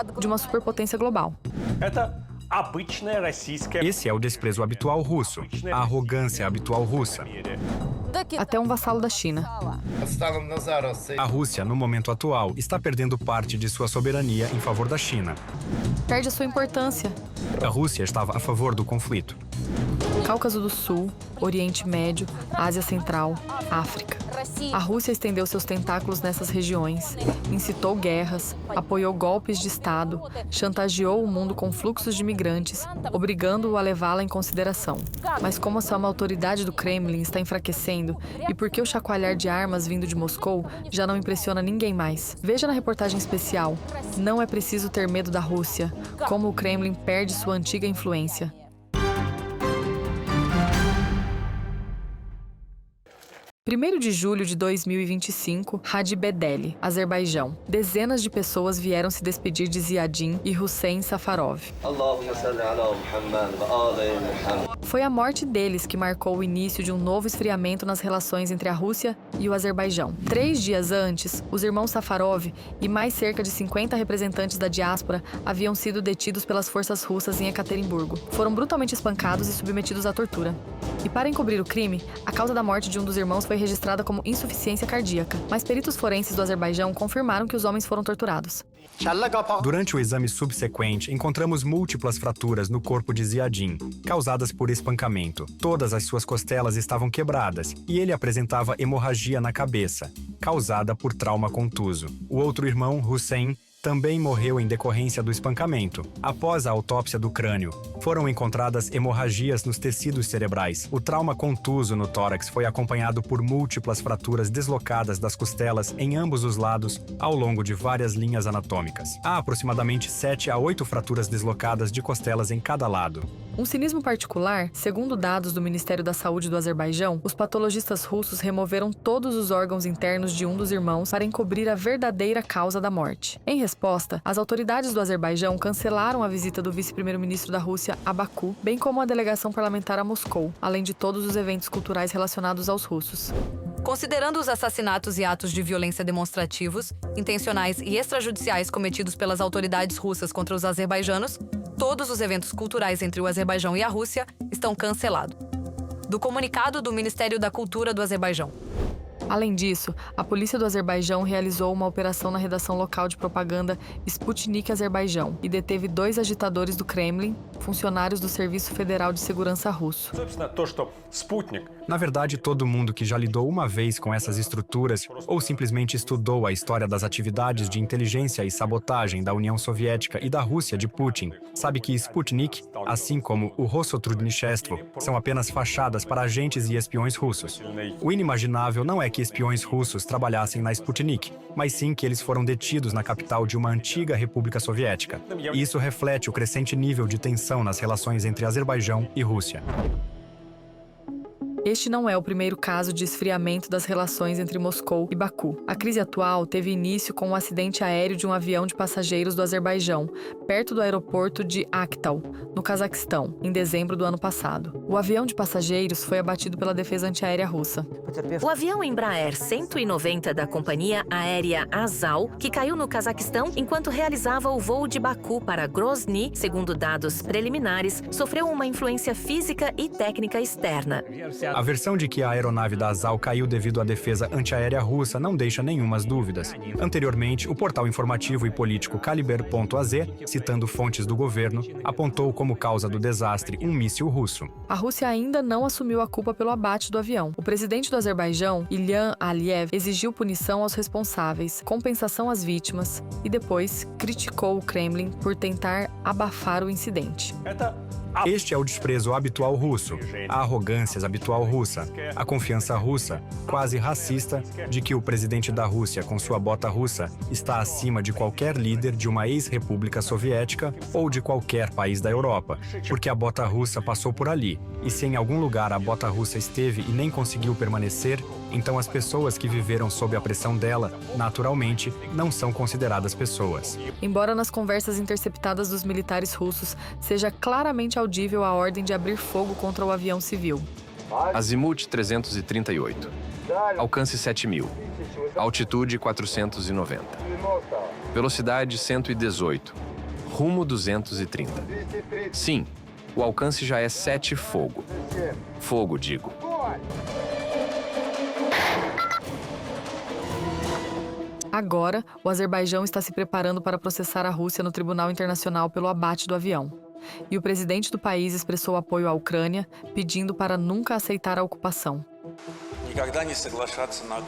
de uma superpotência global. Esse é o desprezo habitual russo, a arrogância habitual russa. Até um vassalo da China. A Rússia, no momento atual, está perdendo parte de sua soberania em favor da China. Perde a sua importância. A Rússia estava a favor do conflito. Cáucaso do Sul, Oriente Médio, Ásia Central, África. A Rússia estendeu seus tentáculos nessas regiões, incitou guerras, apoiou golpes de Estado, chantageou o mundo com fluxos de imigrantes, obrigando-o a levá-la em consideração. Mas como a autoridade do Kremlin está enfraquecendo e porque o chacoalhar de armas vindo de Moscou já não impressiona ninguém mais. Veja na reportagem especial: Não é preciso ter medo da Rússia, como o Kremlin perde sua antiga influência. 1º de julho de 2025, Hadi Bedeli, Azerbaijão. Dezenas de pessoas vieram se despedir de Ziadin e Hussein Safarov. Foi a morte deles que marcou o início de um novo esfriamento nas relações entre a Rússia e o Azerbaijão. 3 dias antes, os irmãos Safarov e mais cerca de 50 representantes da diáspora haviam sido detidos pelas forças russas em Ekaterimburgo. Foram brutalmente espancados e submetidos à tortura. E para encobrir o crime, a causa da morte de um dos irmãos foi registrada como insuficiência cardíaca, mas peritos forenses do Azerbaijão confirmaram que os homens foram torturados. Durante o exame subsequente, encontramos múltiplas fraturas no corpo de Ziadin, causadas por espancamento. Todas as suas costelas estavam quebradas e ele apresentava hemorragia na cabeça, causada por trauma contuso. O outro irmão, Hussein, também morreu em decorrência do espancamento. Após a autópsia do crânio, foram encontradas hemorragias nos tecidos cerebrais. O trauma contuso no tórax foi acompanhado por múltiplas fraturas deslocadas das costelas em ambos os lados ao longo de várias linhas anatômicas. Há aproximadamente 7 a 8 fraturas deslocadas de costelas em cada lado. Um cinismo particular, segundo dados do Ministério da Saúde do Azerbaijão, os patologistas russos removeram todos os órgãos internos de um dos irmãos para encobrir a verdadeira causa da morte. Em resposta, as autoridades do Azerbaijão cancelaram a visita do vice-primeiro-ministro da Rússia a Baku, bem como a delegação parlamentar a Moscou, além de todos os eventos culturais relacionados aos russos. Considerando os assassinatos e atos de violência demonstrativos, intencionais e extrajudiciais cometidos pelas autoridades russas contra os azerbaijanos, todos os eventos culturais entre o Azerbaijão e a Rússia estão cancelados. Do comunicado do Ministério da Cultura do Azerbaijão. Além disso, a polícia do Azerbaijão realizou uma operação na redação local de propaganda Sputnik Azerbaijão e deteve 2 agitadores do Kremlin, funcionários do Serviço Federal de Segurança russo. Na verdade, todo mundo que já lidou uma vez com essas estruturas ou simplesmente estudou a história das atividades de inteligência e sabotagem da União Soviética e da Rússia de Putin, sabe que Sputnik, assim como o Rossotrudnichestvo, são apenas fachadas para agentes e espiões russos. O inimaginável não é que espiões russos trabalhassem na Sputnik, mas sim que eles foram detidos na capital de uma antiga república soviética. E isso reflete o crescente nível de tensão nas relações entre Azerbaijão e Rússia. Este não é o primeiro caso de esfriamento das relações entre Moscou e Baku. A crise atual teve início com um acidente aéreo de um avião de passageiros do Azerbaijão, perto do aeroporto de Aktau, no Cazaquistão, em dezembro do ano passado. O avião de passageiros foi abatido pela defesa antiaérea russa. O avião Embraer 190 da companhia aérea Azal, que caiu no Cazaquistão enquanto realizava o voo de Baku para Grozny, segundo dados preliminares, sofreu uma influência física e técnica externa. A versão de que a aeronave da Azal caiu devido à defesa antiaérea russa não deixa nenhumas dúvidas. Anteriormente, o portal informativo e político Kaliber.az, citando fontes do governo, apontou como causa do desastre um míssil russo. A Rússia ainda não assumiu a culpa pelo abate do avião. O presidente do Azerbaijão, Ilham Aliyev, exigiu punição aos responsáveis, compensação às vítimas e depois criticou o Kremlin por tentar abafar o incidente. Este é o desprezo habitual russo, a arrogância habitual russa, a confiança russa, quase racista, de que o presidente da Rússia, com sua bota russa, está acima de qualquer líder de uma ex-república soviética ou de qualquer país da Europa, porque a bota russa passou por ali, e se em algum lugar a bota russa esteve e nem conseguiu permanecer, então as pessoas que viveram sob a pressão dela, naturalmente, não são consideradas pessoas. Embora nas conversas interceptadas dos militares russos seja claramente audível a ordem de abrir fogo contra o avião civil. Azimut 338. Alcance 7.000. Altitude 490. Velocidade 118. Rumo 230. Sim, o alcance já é 7 fogo. Fogo, digo. Agora, o Azerbaijão está se preparando para processar a Rússia no Tribunal Internacional pelo abate do avião. E o presidente do país expressou apoio à Ucrânia, pedindo para nunca aceitar a ocupação.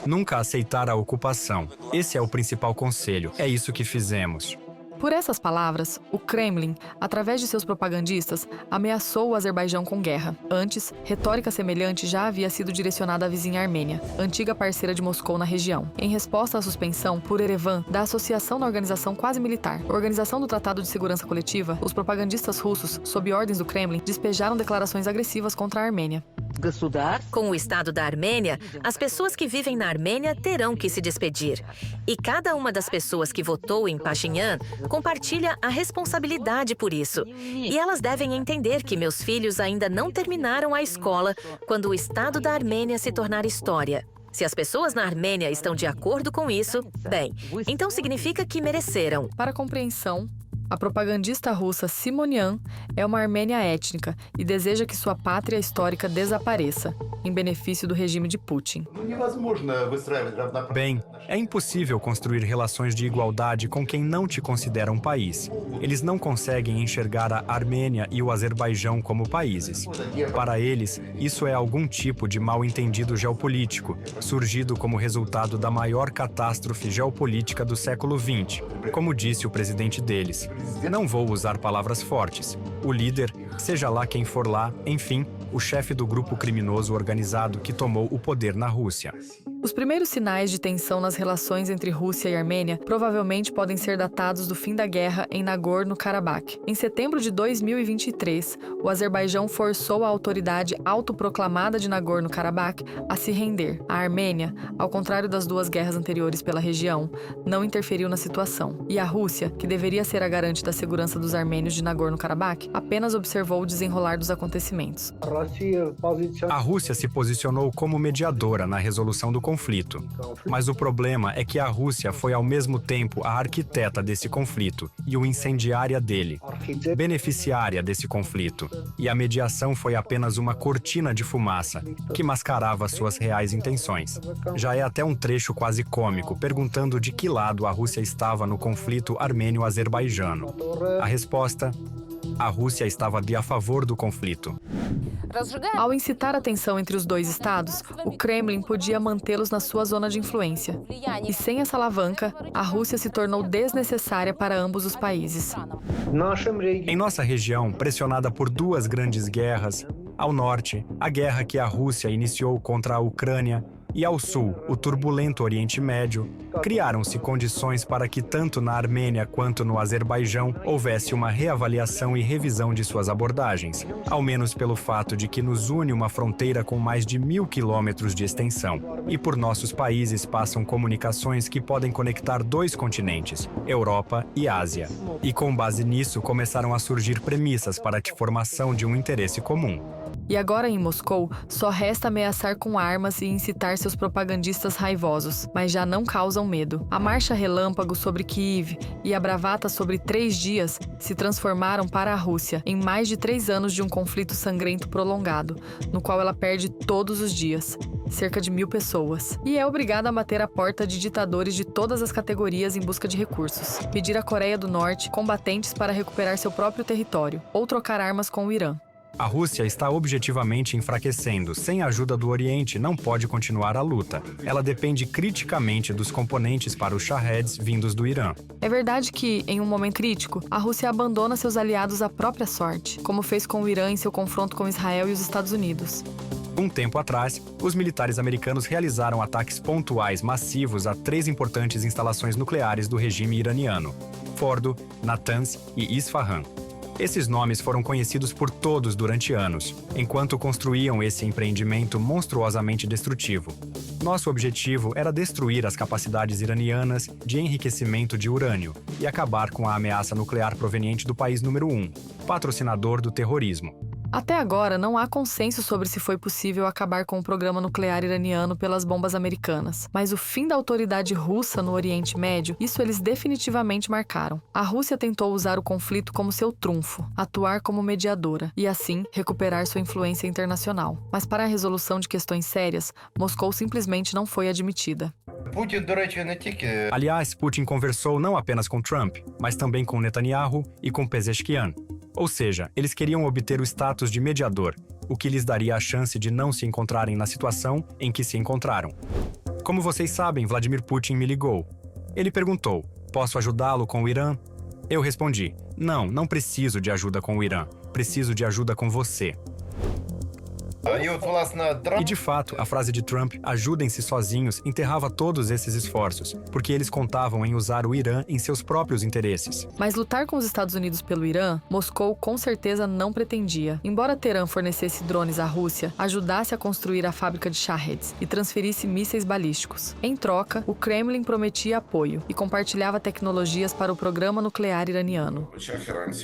Nunca aceitar a ocupação. Esse é o principal conselho. É isso que fizemos. Por essas palavras, o Kremlin, através de seus propagandistas, ameaçou o Azerbaijão com guerra. Antes, retórica semelhante já havia sido direcionada à vizinha Armênia, antiga parceira de Moscou na região, em resposta à suspensão, por Erevan, da associação na organização quase militar. Organização do Tratado de Segurança Coletiva, os propagandistas russos, sob ordens do Kremlin, despejaram declarações agressivas contra a Armênia. Com o Estado da Armênia, as pessoas que vivem na Armênia terão que se despedir. E cada uma das pessoas que votou em Pashinyan compartilha a responsabilidade por isso. E elas devem entender que meus filhos ainda não terminaram a escola quando o Estado da Armênia se tornar história. Se as pessoas na Armênia estão de acordo com isso, bem, então significa que mereceram. Para compreensão, a propagandista russa Simonian é uma armênia étnica e deseja que sua pátria histórica desapareça, em benefício do regime de Putin. Bem, é impossível construir relações de igualdade com quem não te considera um país. Eles não conseguem enxergar a Armênia e o Azerbaijão como países. Para eles, isso é algum tipo de mal-entendido geopolítico, surgido como resultado da maior catástrofe geopolítica do século XX, como disse o presidente deles. Não vou usar palavras fortes. O líder, seja lá quem for lá, enfim, o chefe do grupo criminoso organizado que tomou o poder na Rússia. Os primeiros sinais de tensão nas relações entre Rússia e Armênia provavelmente podem ser datados do fim da guerra em Nagorno-Karabakh. Em setembro de 2023, o Azerbaijão forçou a autoridade autoproclamada de Nagorno-Karabakh a se render. A Armênia, ao contrário das duas guerras anteriores pela região, não interferiu na situação. E a Rússia, que deveria ser a garante da segurança dos armênios de Nagorno-Karabakh, apenas observou o desenrolar dos acontecimentos. A Rússia se posicionou como mediadora na resolução do conflito. Mas o problema é que a Rússia foi ao mesmo tempo a arquiteta desse conflito e o incendiária dele, beneficiária desse conflito. E a mediação foi apenas uma cortina de fumaça que mascarava suas reais intenções. Já é até um trecho quase cômico, perguntando de que lado a Rússia estava no conflito armênio-azerbaijano. A resposta: a Rússia estava a favor do conflito. Ao incitar a tensão entre os dois estados, o Kremlin podia mantê-los na sua zona de influência. E sem essa alavanca, a Rússia se tornou desnecessária para ambos os países. Em nossa região, pressionada por duas grandes guerras, ao norte, a guerra que a Rússia iniciou contra a Ucrânia, e ao sul, o turbulento Oriente Médio, criaram-se condições para que tanto na Armênia quanto no Azerbaijão houvesse uma reavaliação e revisão de suas abordagens, ao menos pelo fato de que nos une uma fronteira com mais de 1.000 quilômetros de extensão, e por nossos países passam comunicações que podem conectar dois continentes, Europa e Ásia. E com base nisso começaram a surgir premissas para a formação de um interesse comum. E agora em Moscou, só resta ameaçar com armas e incitar seus propagandistas raivosos, mas já não causam medo. A marcha relâmpago sobre Kiev e a bravata sobre 3 dias se transformaram para a Rússia em mais de 3 anos de um conflito sangrento prolongado, no qual ela perde todos os dias, cerca de 1.000 pessoas, e é obrigada a bater a porta de ditadores de todas as categorias em busca de recursos, pedir à Coreia do Norte combatentes para recuperar seu próprio território, ou trocar armas com o Irã. A Rússia está objetivamente enfraquecendo. Sem a ajuda do Oriente, não pode continuar a luta. Ela depende criticamente dos componentes para os Shahed vindos do Irã. É verdade que, em um momento crítico, a Rússia abandona seus aliados à própria sorte, como fez com o Irã em seu confronto com Israel e os Estados Unidos. Um tempo atrás, os militares americanos realizaram ataques pontuais massivos a 3 importantes instalações nucleares do regime iraniano: Fordo, Natanz e Isfahan. Esses nomes foram conhecidos por todos durante anos, enquanto construíam esse empreendimento monstruosamente destrutivo. Nosso objetivo era destruir as capacidades iranianas de enriquecimento de urânio e acabar com a ameaça nuclear proveniente do país número 1, patrocinador do terrorismo. Até agora, não há consenso sobre se foi possível acabar com o programa nuclear iraniano pelas bombas americanas. Mas o fim da autoridade russa no Oriente Médio, isso eles definitivamente marcaram. A Rússia tentou usar o conflito como seu trunfo, atuar como mediadora e, assim, recuperar sua influência internacional. Mas para a resolução de questões sérias, Moscou simplesmente não foi admitida. Aliás, Putin conversou não apenas com Trump, mas também com Netanyahu e com Pezeshkian. Ou seja, eles queriam obter o status de mediador, o que lhes daria a chance de não se encontrarem na situação em que se encontraram. Como vocês sabem, Vladimir Putin me ligou. Ele perguntou: posso ajudá-lo com o Irã? Eu respondi: não preciso de ajuda com o Irã. Preciso de ajuda com você. E de fato, a frase de Trump, ajudem-se sozinhos, enterrava todos esses esforços, porque eles contavam em usar o Irã em seus próprios interesses. Mas lutar com os Estados Unidos pelo Irã, Moscou com certeza não pretendia. Embora Teherã fornecesse drones à Rússia, ajudasse a construir a fábrica de Shaheds e transferisse mísseis balísticos. Em troca, o Kremlin prometia apoio e compartilhava tecnologias para o programa nuclear iraniano.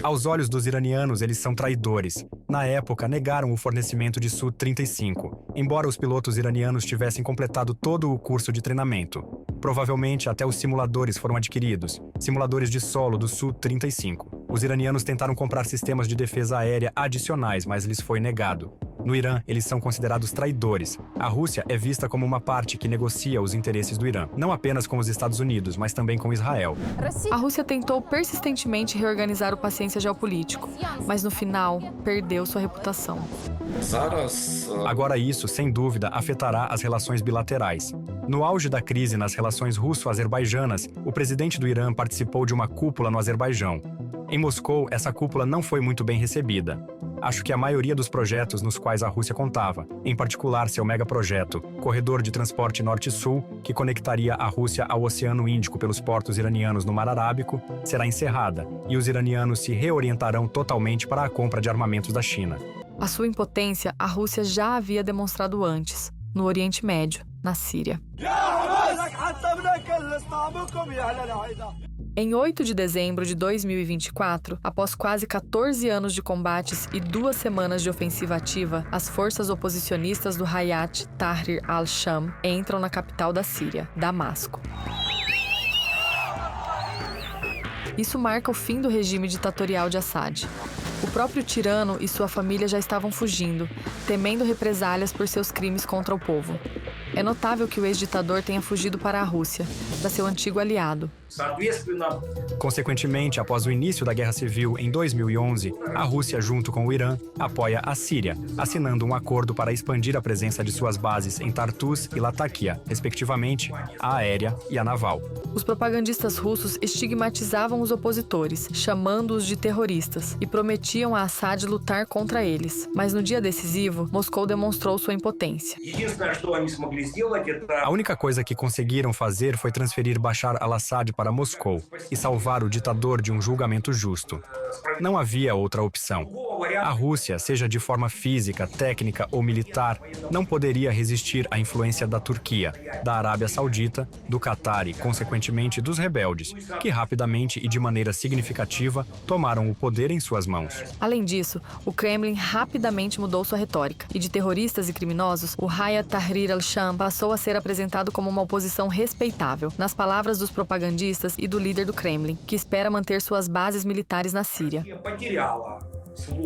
Aos olhos dos iranianos, eles são traidores. Na época, negaram o fornecimento de Su-35, embora os pilotos iranianos tivessem completado todo o curso de treinamento. Provavelmente até os simuladores foram adquiridos, simuladores de solo do Su-35. Os iranianos tentaram comprar sistemas de defesa aérea adicionais, mas lhes foi negado. No Irã, eles são considerados traidores. A Rússia é vista como uma parte que negocia os interesses do Irã, não apenas com os Estados Unidos, mas também com Israel. A Rússia tentou persistentemente reorganizar o paciência geopolítico, mas no final, perdeu sua reputação. Agora isso, sem dúvida, afetará as relações bilaterais. No auge da crise nas relações russo-azerbaijanas, o presidente do Irã participou de uma cúpula no Azerbaijão. Em Moscou, essa cúpula não foi muito bem recebida. Acho que a maioria dos projetos nos quais a Rússia contava, em particular seu megaprojeto, Corredor de Transporte Norte-Sul, que conectaria a Rússia ao Oceano Índico pelos portos iranianos no Mar Arábico, será encerrada, e os iranianos se reorientarão totalmente para a compra de armamentos da China. A sua impotência, a Rússia já havia demonstrado antes, no Oriente Médio, na Síria. Em 8 de dezembro de 2024, após quase 14 anos de combates e 2 semanas de ofensiva ativa, as forças oposicionistas do Hayat Tahrir al-Sham entram na capital da Síria, Damasco. Isso marca o fim do regime ditatorial de Assad. O próprio tirano e sua família já estavam fugindo, temendo represálias por seus crimes contra o povo. É notável que o ex-ditador tenha fugido para a Rússia, para seu antigo aliado. Consequentemente, após o início da Guerra Civil em 2011, a Rússia, junto com o Irã, apoia a Síria, assinando um acordo para expandir a presença de suas bases em Tartus e Latakia, respectivamente, a aérea e a naval. Os propagandistas russos estigmatizavam os opositores, chamando-os de terroristas, e prometiam a Assad lutar contra eles. Mas no dia decisivo, Moscou demonstrou sua impotência. A única coisa que conseguiram fazer foi transferir Bashar al-Assad para Moscou e salvar o ditador de um julgamento justo. Não havia outra opção. A Rússia, seja de forma física, técnica ou militar, não poderia resistir à influência da Turquia, da Arábia Saudita, do Catar e, consequentemente, dos rebeldes, que rapidamente e de maneira significativa tomaram o poder em suas mãos. Além disso, o Kremlin rapidamente mudou sua retórica, e de terroristas e criminosos, o Hayat Tahrir al-Sham passou a ser apresentado como uma oposição respeitável, nas palavras dos propagandistas e do líder do Kremlin, que espera manter suas bases militares na Síria.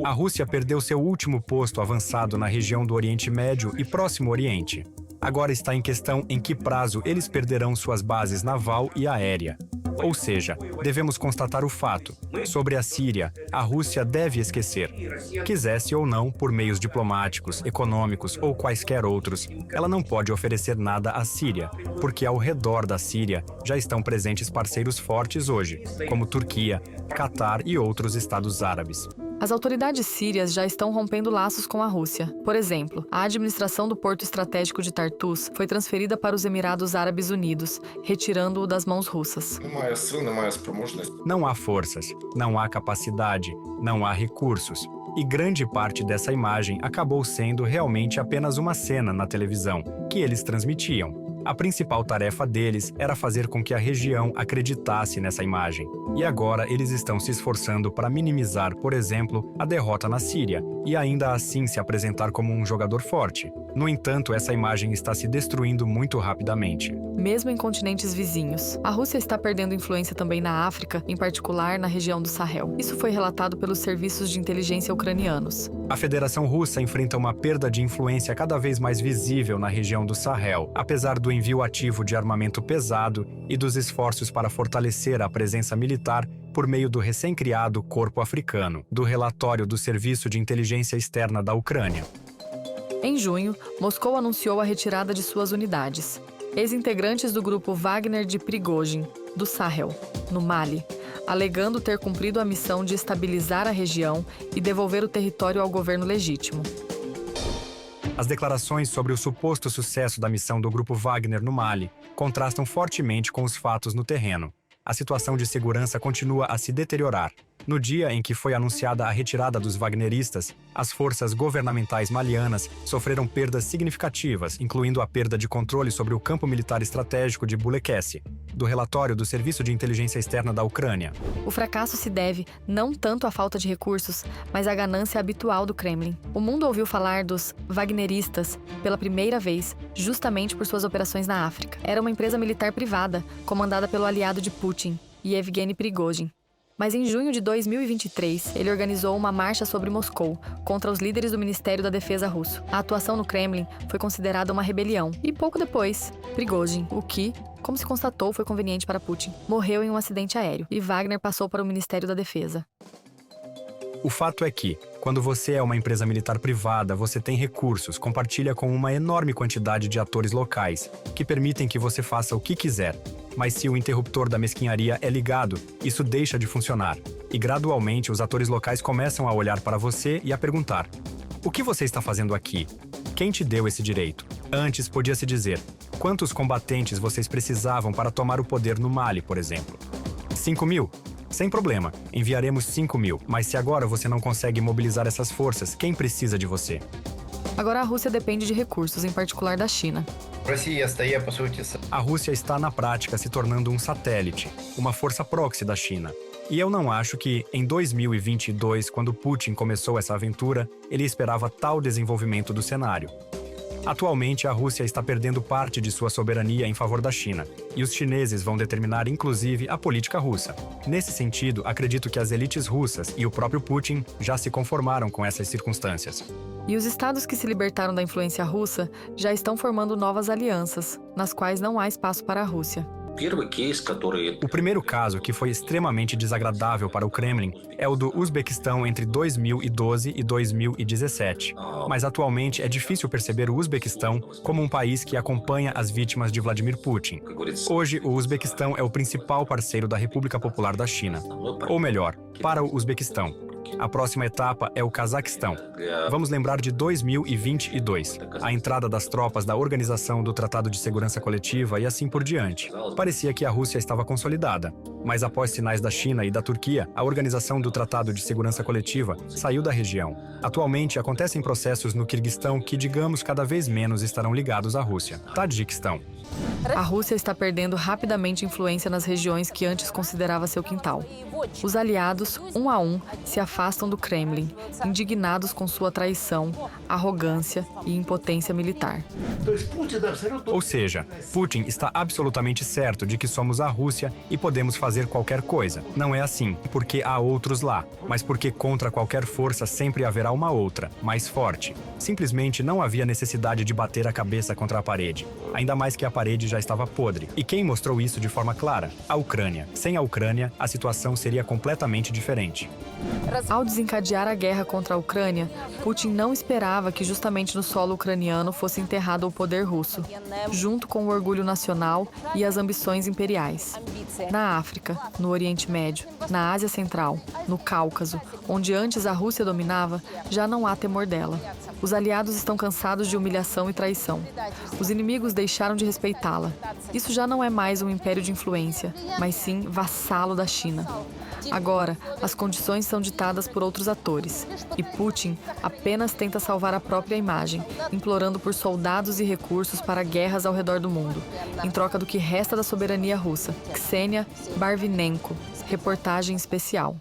A Rússia perdeu seu último posto avançado na região do Oriente Médio e Próximo Oriente. Agora está em questão em que prazo eles perderão suas bases naval e aérea. Ou seja, devemos constatar o fato. Sobre a Síria, a Rússia deve esquecer. Quisesse ou não, por meios diplomáticos, econômicos ou quaisquer outros, ela não pode oferecer nada à Síria, porque ao redor da Síria já estão presentes parceiros fortes hoje, como Turquia, Catar e outros estados árabes. As autoridades sírias já estão rompendo laços com a Rússia. Por exemplo, a administração do porto estratégico de Tartus foi transferida para os Emirados Árabes Unidos, retirando-o das mãos russas. Não há forças, não há capacidade, não há recursos. E grande parte dessa imagem acabou sendo realmente apenas uma cena na televisão, que eles transmitiam. A principal tarefa deles era fazer com que a região acreditasse nessa imagem. E agora eles estão se esforçando para minimizar, por exemplo, a derrota na Síria e ainda assim se apresentar como um jogador forte. No entanto, essa imagem está se destruindo muito rapidamente. Mesmo em continentes vizinhos, a Rússia está perdendo influência também na África, em particular na região do Sahel. Isso foi relatado pelos serviços de inteligência ucranianos. A Federação Russa enfrenta uma perda de influência cada vez mais visível na região do Sahel, apesar do envio ativo de armamento pesado e dos esforços para fortalecer a presença militar por meio do recém-criado Corpo Africano, do relatório do Serviço de Inteligência Externa da Ucrânia. Em junho, Moscou anunciou a retirada de suas unidades. Ex-integrantes do grupo Wagner de Prigozhin, do Sahel, no Mali, alegando ter cumprido a missão de estabilizar a região e devolver o território ao governo legítimo. As declarações sobre o suposto sucesso da missão do grupo Wagner no Mali contrastam fortemente com os fatos no terreno. A situação de segurança continua a se deteriorar. No dia em que foi anunciada a retirada dos wagneristas, as forças governamentais malianas sofreram perdas significativas, incluindo a perda de controle sobre o campo militar estratégico de Bulekesi, do relatório do Serviço de Inteligência Externa da Ucrânia. O fracasso se deve não tanto à falta de recursos, mas à ganância habitual do Kremlin. O mundo ouviu falar dos wagneristas pela primeira vez, justamente por suas operações na África. Era uma empresa militar privada, comandada pelo aliado de Putin, Yevgeny Prigozhin. Mas em junho de 2023, ele organizou uma marcha sobre Moscou contra os líderes do Ministério da Defesa russo. A atuação no Kremlin foi considerada uma rebelião. E pouco depois, Prigozhin, o que, como se constatou, foi conveniente para Putin, morreu em um acidente aéreo e Wagner passou para o Ministério da Defesa. O fato é que, quando você é uma empresa militar privada, você tem recursos, compartilha com uma enorme quantidade de atores locais, que permitem que você faça o que quiser. Mas se o interruptor da mesquinharia é ligado, isso deixa de funcionar. E gradualmente os atores locais começam a olhar para você e a perguntar: o que você está fazendo aqui? Quem te deu esse direito? Antes podia-se dizer: quantos combatentes vocês precisavam para tomar o poder no Mali, por exemplo? 5.000? Sem problema, enviaremos 5.000. Mas se agora você não consegue mobilizar essas forças, quem precisa de você? Agora a Rússia depende de recursos, em particular da China. A Rússia está, na prática, se tornando um satélite, uma força proxy da China. E eu não acho que, em 2022, quando Putin começou essa aventura, ele esperava tal desenvolvimento do cenário. Atualmente, a Rússia está perdendo parte de sua soberania em favor da China, e os chineses vão determinar, inclusive, a política russa. Nesse sentido, acredito que as elites russas e o próprio Putin já se conformaram com essas circunstâncias. E os estados que se libertaram da influência russa já estão formando novas alianças, nas quais não há espaço para a Rússia. O primeiro caso, que foi extremamente desagradável para o Kremlin, é o do Uzbequistão entre 2012 e 2017. Mas atualmente é difícil perceber o Uzbequistão como um país que acompanha as vítimas de Vladimir Putin. Hoje, o Uzbequistão é o principal parceiro da República Popular da China. Ou melhor, para o Uzbequistão. A próxima etapa é o Cazaquistão. Vamos lembrar de 2022, a entrada das tropas da Organização do Tratado de Segurança Coletiva e assim por diante. Parecia que a Rússia estava consolidada, mas após sinais da China e da Turquia, a Organização do Tratado de Segurança Coletiva saiu da região. Atualmente, acontecem processos no Quirguistão que, digamos, cada vez menos estarão ligados à Rússia. Tadjiquistão. A Rússia está perdendo rapidamente influência nas regiões que antes considerava seu quintal. Os aliados, um a um, se afastam do Kremlin, indignados com sua traição, arrogância e impotência militar. Ou seja, Putin está absolutamente certo de que somos a Rússia e podemos fazer qualquer coisa. Não é assim porque há outros lá, mas porque contra qualquer força sempre haverá uma outra, mais forte. Simplesmente não havia necessidade de bater a cabeça contra a parede, ainda mais que a parede já estava podre. E quem mostrou isso de forma clara? A Ucrânia. Sem a Ucrânia, a situação seria completamente diferente. Ao desencadear a guerra contra a Ucrânia, Putin não esperava que justamente no solo ucraniano fosse enterrado o poder russo, junto com o orgulho nacional e as ambições imperiais. Na África, no Oriente Médio, na Ásia Central, no Cáucaso, onde antes a Rússia dominava, já não há temor dela. Os aliados estão cansados de humilhação e traição. Os inimigos deixaram de respeitá-la. Isso já não é mais um império de influência, mas sim vassalo da China. Agora, as condições são ditadas por outros atores, e Putin apenas tenta salvar a própria imagem, implorando por soldados e recursos para guerras ao redor do mundo, em troca do que resta da soberania russa. Ksenia Barvinenko, reportagem especial.